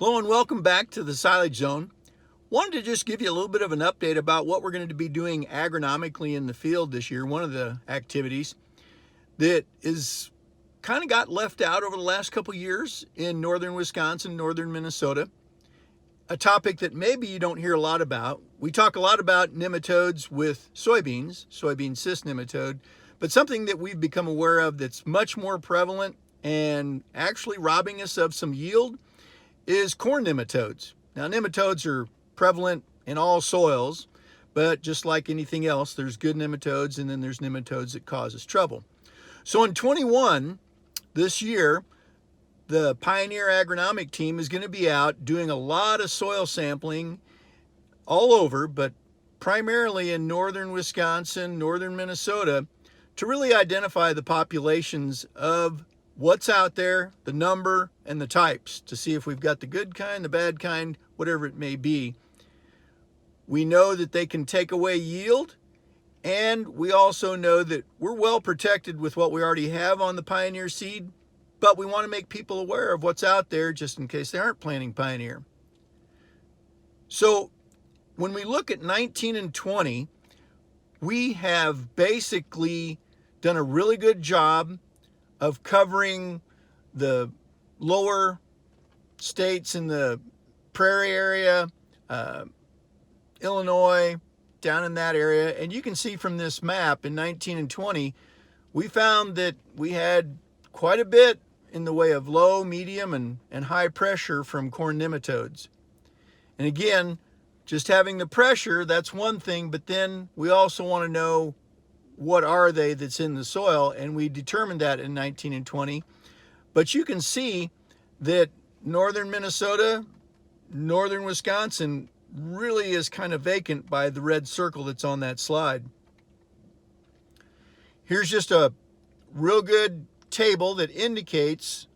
Hello and welcome back to the Silage Zone. Wanted to just give you a little bit of an update about what we're going to be doing agronomically in the field this year. One of the activities that is kind of got left out over the last couple years in northern Wisconsin, northern Minnesota. A topic that maybe you don't hear a lot about. We talk a lot about nematodes with soybean cyst nematode, but something that we've become aware of that's much more prevalent and actually robbing us of some yield is corn nematodes. Now, nematodes are prevalent in all soils, but just like anything else, there's good nematodes and then there's nematodes that cause us trouble. So in 21, this year, the Pioneer Agronomic team is going to be out doing a lot of soil sampling all over, but primarily in northern Wisconsin, northern Minnesota, to really identify the populations of what's out there, the number, and the types, to see if we've got the good kind, the bad kind, whatever it may be. We know that they can take away yield, and we also know that we're well protected with what we already have on the Pioneer seed, but we want to make people aware of what's out there just in case they aren't planting Pioneer. So when we look at 19 and 20, we have basically done a really good job of covering the lower states in the prairie area, Illinois, down in that area. And you can see from this map in 19 and 20, we found that we had quite a bit in the way of low, medium, and high pressure from corn nematodes. And again, just having the pressure, that's one thing, but then we also want to know what are they that's in the soil, and we determined that in 19 and 20. But you can see that northern Minnesota, northern Wisconsin really is kind of vacant by the red circle that's on that slide. Here's just a real good table that indicates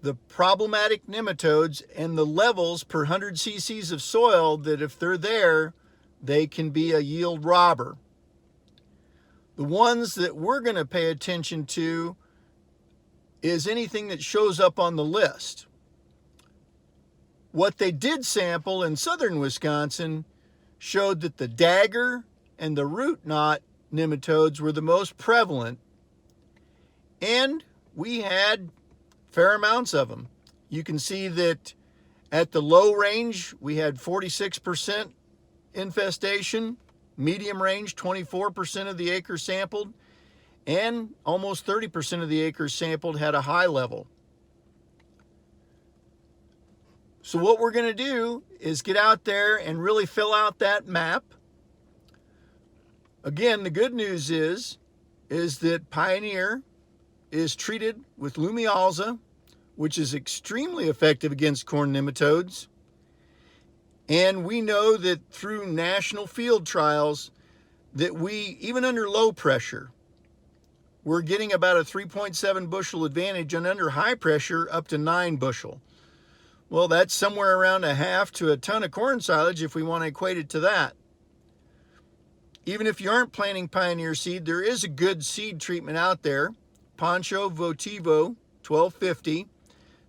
the problematic nematodes and the levels per 100 cc's of soil that if they're there, they can be a yield robber. The ones that we're going to pay attention to is anything that shows up on the list. What they did sample in southern Wisconsin showed that the dagger and the root knot nematodes were the most prevalent, and we had fair amounts of them. You can see that at the low range, we had 46% infestation, medium range, 24% of the acres sampled, and almost 30% of the acres sampled had a high level. So what we're going to do is get out there and really fill out that map. Again, the good news is that Pioneer is treated with Lumialza, which is extremely effective against corn nematodes. And we know that through national field trials that we, even under low pressure, we're getting about a 3.7 bushel advantage, and under high pressure up to 9 bushel. Well, that's somewhere around a half to a ton of corn silage if we want to equate it to that. Even if you aren't planting Pioneer seed, there is a good seed treatment out there, Poncho Votivo 1250,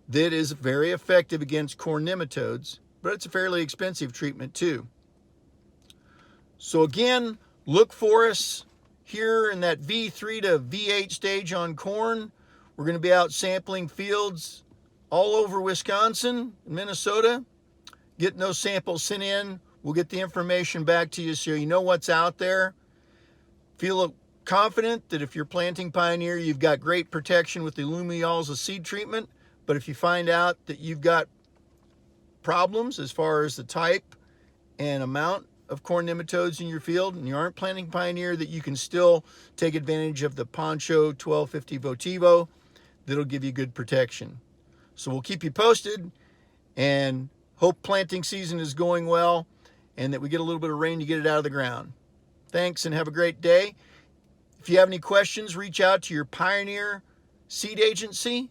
that is very effective against corn nematodes, but it's a fairly expensive treatment too. So again, look for us here in that V3 to V8 stage on corn. We're going to be out sampling fields all over Wisconsin, Minnesota, getting those samples sent in. We'll get the information back to you so you know what's out there. Feel confident that if you're planting Pioneer, you've got great protection with the Lumialza seed treatment. But if you find out that you've got problems as far as the type and amount of corn nematodes in your field and you aren't planting Pioneer, that you can still take advantage of the Poncho 1250 Votivo. That'll give you good protection. So we'll keep you posted and hope planting season is going well and that we get a little bit of rain to get it out of the ground. Thanks and have a great day. If you have any questions, reach out to your Pioneer seed agency,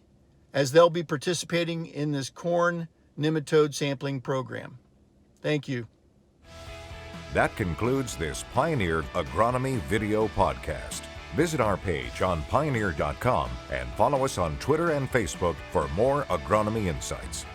as they'll be participating in this corn nematode sampling program. Thank you. That concludes this Pioneer Agronomy video podcast. Visit our page on pioneer.com and follow us on Twitter and Facebook for more agronomy insights.